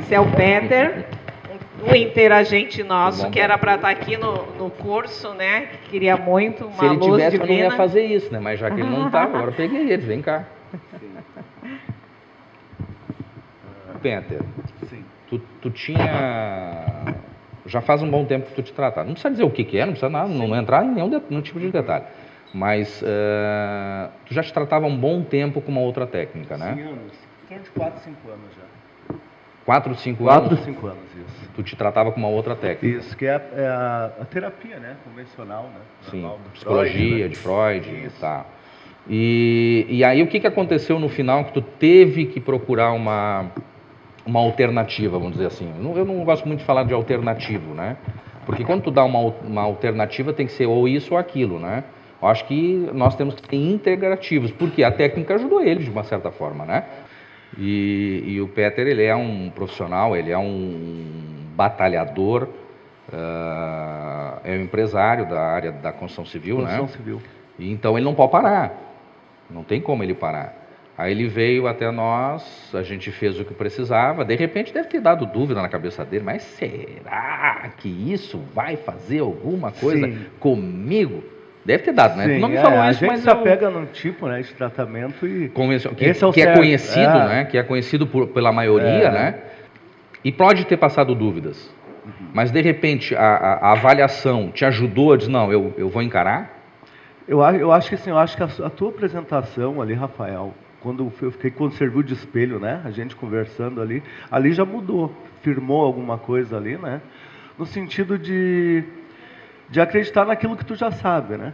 Esse é o Peter, um interagente nosso que era para estar aqui no curso, né? Que queria muito uma Se ele luz tivesse, divina. eu não ia fazer isso, né? Mas já que ele não estava, agora eu peguei ele, vem cá. Peter, Sim. tu tinha... Já faz um bom tempo que tu te tratava. Não precisa dizer o que é, não precisa nada, não entrar em nenhum tipo de detalhe. Mas tu já te tratava há um bom tempo com uma outra técnica, né? 5 anos. Em torno de 4, 5 anos já. 4, 5 anos? 4, 5 anos, isso. Tu te tratava com uma outra técnica. Isso, que é a terapia, né? Convencional, né? Sim, Normal, do psicologia, Freud, né? de Freud, Isso. tá. E aí o que aconteceu no final que tu teve que procurar uma alternativa, vamos dizer assim? Eu não gosto muito de falar de alternativo, né? Porque quando tu dá uma alternativa tem que ser ou isso ou aquilo, né? Eu acho que nós temos que ser integrativos, porque a técnica ajudou ele de uma certa forma, né? E o Peter, ele é um profissional, ele é um batalhador, é um empresário da área da construção civil, né? Construção civil. E então ele não pode parar, não tem como ele parar. Aí ele veio até nós, a gente fez o que precisava, de repente deve ter dado dúvida na cabeça dele, mas será que isso vai fazer alguma coisa comigo? Deve ter dado, né? Sim, Tu não me falou a isso, gente mas se apega num tipo, né, de tratamento e... esse é o certo. Conhecido, né? Que é conhecido pela maioria, né? E pode ter passado dúvidas. Mas, de repente, a avaliação te ajudou a dizer, não, eu vou encarar? Eu acho que assim, a tua apresentação ali, Rafael, quando serviu de espelho, né? A gente conversando ali já mudou, firmou alguma coisa ali, né? No sentido de acreditar naquilo que tu já sabe, né?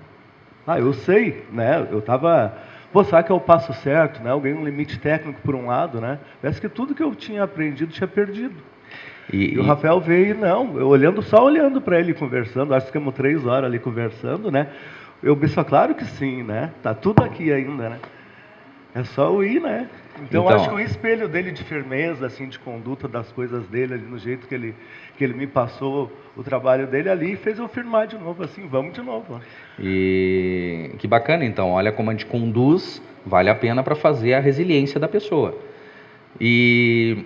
Eu sei, né? Eu tava... Pô, será que é o passo certo, né? Eu ganhei um limite técnico por um lado, né? Parece que tudo que eu tinha aprendido, tinha perdido. E o Rafael veio, só olhando para ele, conversando, acho que ficamos 3 horas ali conversando, né? Eu pensei, claro que sim, né? Tá tudo aqui ainda, né? É só eu ir, né? Então acho que o espelho dele de firmeza, assim, de conduta das coisas dele ali, no jeito que ele me passou o trabalho dele ali, fez eu firmar de novo, assim, vamos de novo. E que bacana, então, olha como a gente conduz, vale a pena para fazer a resiliência da pessoa. E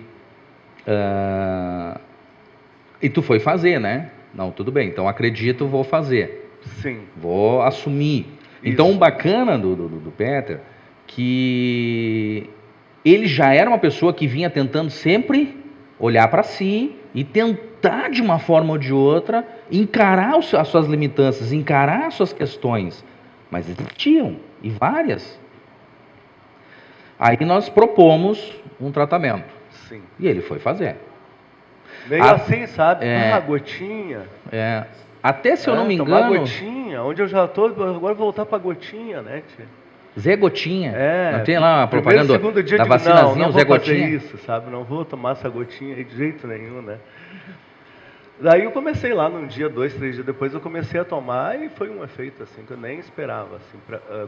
tu foi fazer, né? Não, tudo bem, então acredito, vou fazer. Sim. Vou assumir. Isso. Então, o bacana do Peter, que ele já era uma pessoa que vinha tentando sempre olhar para si e tentar, de uma forma ou de outra, encarar as suas limitâncias, encarar as suas questões. Mas existiam, e várias. Aí nós propomos um tratamento. Sim. E ele foi fazer. Meio assim, sabe? Gotinha. Até se eu não me engano... Tomar gotinha, onde eu já estou, agora voltar para gotinha, né, tia? Zé Gotinha. Não tem lá a propaganda segundo dia da vacinazinha, não o Zé vou Gotinha? fazer isso, sabe? Não vou tomar essa gotinha aí de jeito nenhum, né? Daí eu comecei lá, num dia, 2, 3 dias depois, eu comecei a tomar e foi um efeito, assim, que eu nem esperava, assim.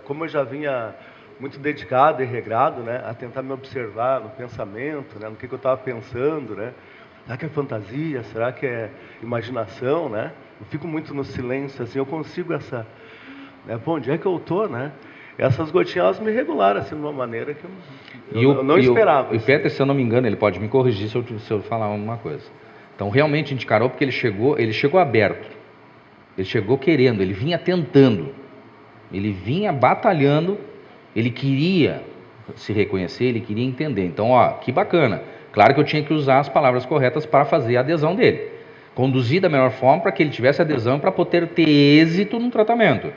Como eu já vinha muito dedicado e regrado, né, a tentar me observar no pensamento, né, no que eu estava pensando, né? Será que é fantasia? Será que é imaginação, né? Eu fico muito no silêncio, assim, eu consigo essa... Né, pô, onde é que eu tô, né? Essas gotinhas, elas me regularam, assim, de uma maneira que eu não esperava. E o Peter, se eu não me engano, ele pode me corrigir se eu falar uma coisa. Então, realmente, a gente encarou porque ele chegou aberto. Ele chegou querendo, ele vinha tentando. Ele vinha batalhando, ele queria se reconhecer, ele queria entender. Então, que bacana. Claro que eu tinha que usar as palavras corretas para fazer a adesão dele. Conduzir da melhor forma para que ele tivesse adesão para poder ter êxito no tratamento.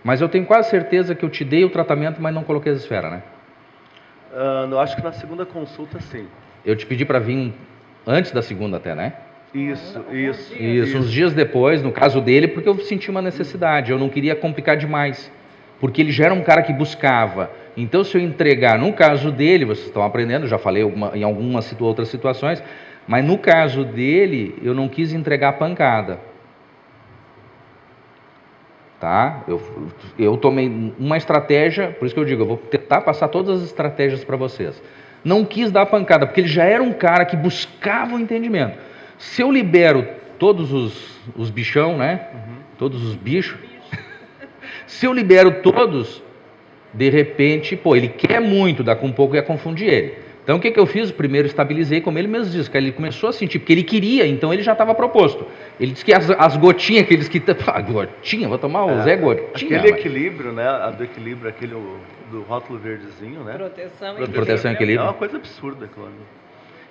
Mas eu tenho quase certeza que eu te dei o tratamento, mas não coloquei as esferas, né? Eu acho que na segunda consulta, sim. Eu te pedi para vir antes da segunda até, né? Isso, uns dias depois, no caso dele, porque eu senti uma necessidade. Eu não queria complicar demais. Porque ele já era um cara que buscava. Então, se eu entregar, no caso dele, vocês estão aprendendo, já falei em algumas outras situações, mas no caso dele, eu não quis entregar pancada. Tá? Eu tomei uma estratégia, por isso que eu digo, eu vou tentar passar todas as estratégias para vocês. Não quis dar pancada, porque ele já era um cara que buscava o entendimento. Se eu libero todos os bichão, né? Todos os bichos, se eu libero todos, de repente, ele quer muito, daqui um pouco ia confundir ele. Então o que eu fiz? Primeiro estabilizei, como ele mesmo disse, que ele começou a sentir, porque ele queria, então ele já estava proposto. Ele disse que as gotinhas, aqueles que... gotinha, vou tomar o Zé Gotinha. Aquele equilíbrio, né? A do equilíbrio, aquele do rótulo verdezinho, né? Proteção e equilíbrio. É uma coisa absurda aquilo ali.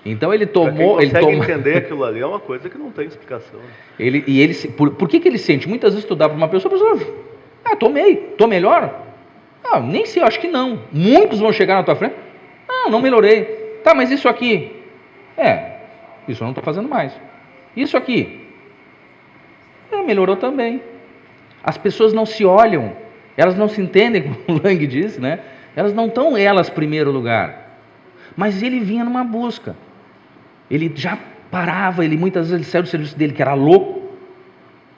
Então ele Pra tomou... quem consegue entender aquilo ali, é uma coisa que não tem explicação. Por que ele sente? Muitas vezes tu dá para uma pessoa, tomei, tô melhor? Nem sei, eu acho que não. Muitos vão chegar na tua frente, não melhorei. Tá, mas isso aqui? Isso eu não estou fazendo mais. Isso aqui? Melhorou também. As pessoas não se olham, elas não se entendem, como o Lang disse, né? Elas não estão elas em primeiro lugar. Mas ele vinha numa busca. Ele já parava, muitas vezes ele saiu do serviço dele, que era louco,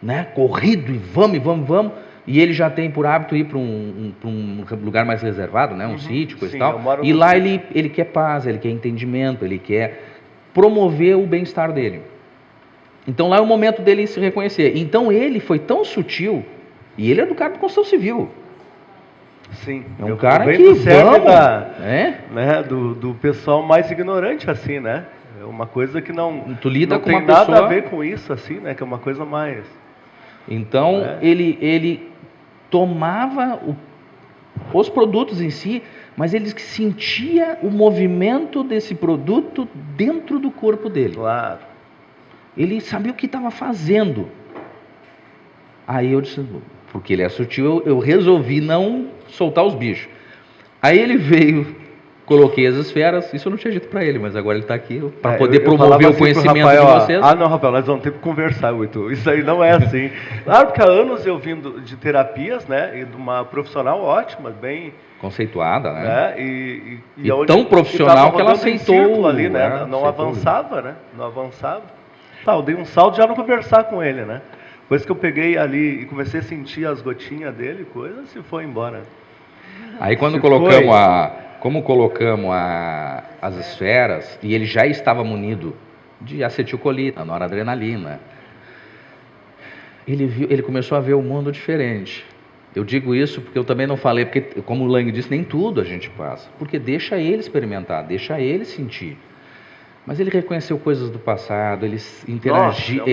né? Corrido, e vamos. E ele já tem por hábito ir para um lugar mais reservado, né? Um sítio, coisa e tal. E lá ele quer paz, ele quer entendimento, ele quer promover o bem-estar dele. Então lá é o momento dele se reconhecer. Então ele foi tão sutil, e ele é do cara de construção civil. Sim. É um cara que do pessoal mais ignorante, assim, né? É uma coisa que não tem nada a ver com isso, assim, né? Que é uma coisa mais... Então ele tomava os produtos em si, mas ele sentia o movimento desse produto dentro do corpo dele. Claro. Ele sabia o que estava fazendo. Aí eu disse, porque ele é sutil, eu resolvi não soltar os bichos. Aí ele veio, coloquei as esferas, isso eu não tinha dito para ele, mas agora ele está aqui para poder promover o conhecimento Rafael, de vocês. Não, Rafael, nós vamos ter que conversar, Huito. Isso aí não é assim. Claro, porque há anos eu vindo de terapias, né, e de uma profissional ótima, bem... conceituada, né? E tão profissional que ela aceitou. Ali, né? Não avançava, né? Não avançava. Eu dei um salto já não conversar com ele, né? Depois que eu peguei ali e comecei a sentir as gotinhas dele, coisa, se foi embora. Aí quando colocamos as esferas, e ele já estava munido de acetilcolina, noradrenalina, ele começou a ver o mundo diferente. Eu digo isso porque eu também não falei, porque como o Lang disse, nem tudo a gente passa, porque deixa ele experimentar, deixa ele sentir. Mas ele reconheceu coisas do passado, ele interagiu,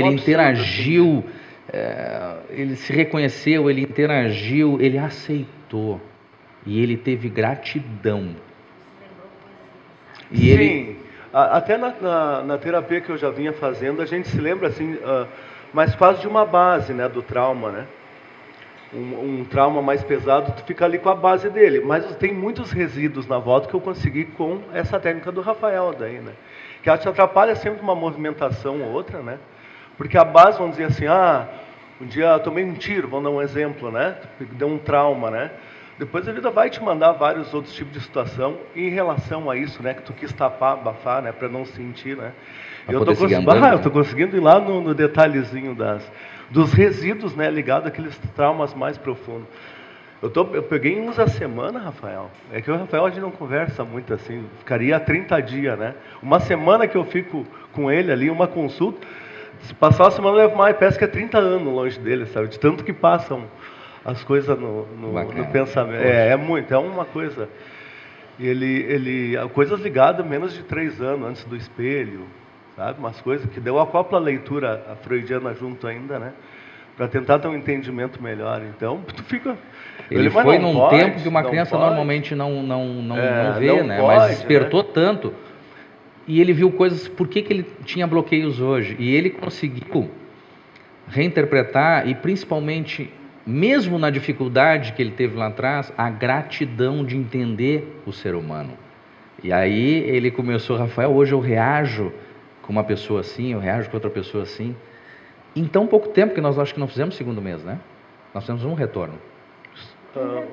ele se reconheceu, ele interagiu, ele aceitou. E ele teve gratidão. Até na terapia que eu já vinha fazendo, a gente se lembra assim, mas quase de uma base, né, do trauma, né? Um trauma mais pesado, tu fica ali com a base dele. Mas tem muitos resíduos na volta que eu consegui com essa técnica do Rafael daí, né? Que ela te atrapalha sempre uma movimentação ou outra, né? Porque a base, vamos dizer assim, um dia eu tomei um tiro, vamos dar um exemplo, né? Deu um trauma, né? Depois a vida vai te mandar vários outros tipos de situação em relação a isso, né? Que tu quis tapar, abafar, né? Para não sentir, né? Eu tô conseguindo ir lá no detalhezinho dos resíduos, né? Ligado àqueles traumas mais profundos. Eu peguei uns a semana, Rafael. É que o Rafael a gente não conversa muito assim. Ficaria 30 dias, né? Uma semana que eu fico com ele ali, uma consulta. Se passar uma semana eu levo mais, parece que é 30 anos longe dele, sabe? De tanto que passam as coisas no pensamento. É muito, é uma coisa. Coisas ligadas a menos de 3 anos antes do espelho, sabe? Umas coisas que deu a copla leitura a freudiana junto ainda, né? Para tentar ter um entendimento melhor. Então, tu fica... Ele foi num tempo que uma criança normalmente não vê, né? Mas despertou tanto. E ele viu coisas, por que ele tinha bloqueios hoje? E ele conseguiu reinterpretar e principalmente, mesmo na dificuldade que ele teve lá atrás, a gratidão de entender o ser humano. E aí ele começou, Rafael, hoje eu reajo com uma pessoa assim, eu reajo com outra pessoa assim. Em tão pouco tempo, que nós acho que não fizemos o segundo mês, né? Nós temos um retorno.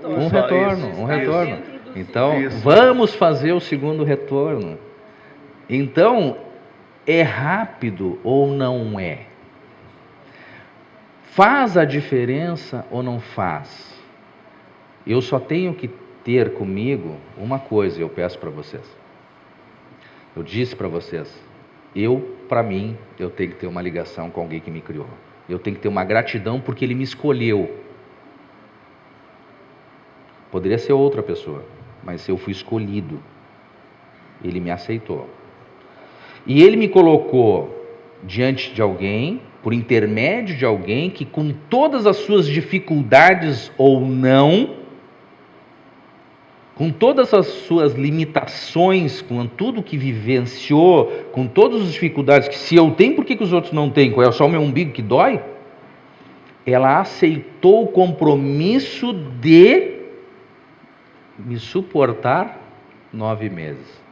Um retorno. Então, vamos fazer o segundo retorno. Então, é rápido ou não é? Faz a diferença ou não faz? Eu só tenho que ter comigo uma coisa, eu peço para vocês. Eu disse para vocês, para mim, eu tenho que ter uma ligação com alguém que me criou. Eu tenho que ter uma gratidão porque ele me escolheu. Poderia ser outra pessoa, mas eu fui escolhido. Ele me aceitou. E ele me colocou diante de alguém, por intermédio de alguém que, com todas as suas dificuldades ou não, com todas as suas limitações, com tudo que vivenciou, com todas as dificuldades que se eu tenho, por que os outros não têm? É só o meu umbigo que dói? Ela aceitou o compromisso de me suportar 9 meses.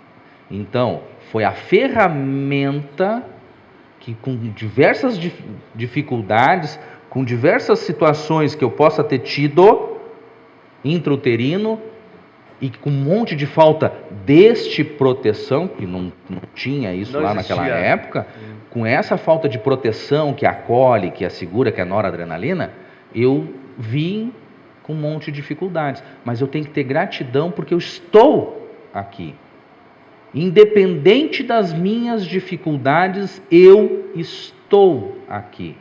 Então, foi a ferramenta que, com diversas dificuldades, com diversas situações que eu possa ter tido intrauterino, e com um monte de falta deste proteção, que não tinha isso não lá existia naquela época, com essa falta de proteção que acolhe, que assegura, que é a noradrenalina, eu vim com um monte de dificuldades. Mas eu tenho que ter gratidão porque eu estou aqui. Independente das minhas dificuldades, eu estou aqui.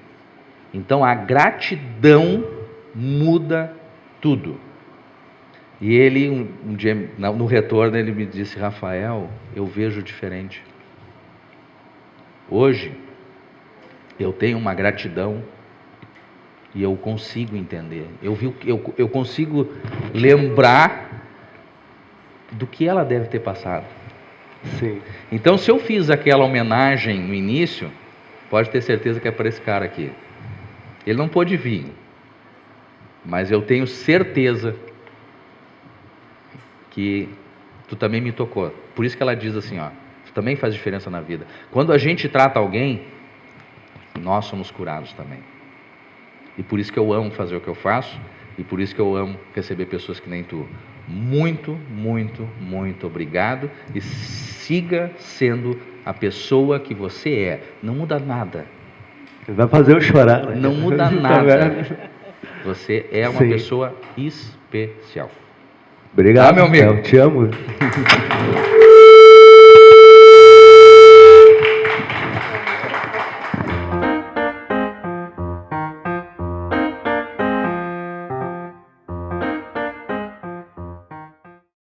Então a gratidão muda tudo. E ele, um dia, no retorno, ele me disse: Rafael, eu vejo diferente. Hoje, eu tenho uma gratidão e eu consigo entender. Eu consigo lembrar do que ela deve ter passado. Sim. Então, se eu fiz aquela homenagem no início, pode ter certeza que é para esse cara aqui. Ele não pôde vir, mas eu tenho certeza que tu também me tocou. Por isso que ela diz assim, ó, tu também faz diferença na vida. Quando a gente trata alguém, nós somos curados também. E por isso que eu amo fazer o que eu faço, e por isso que eu amo receber pessoas que nem tu. Muito, muito, muito obrigado, e siga sendo a pessoa que você é. Não muda nada. Vai fazer eu chorar, né? Não muda nada. Você é uma Sim. pessoa especial. Obrigado, meu amigo. Eu te amo.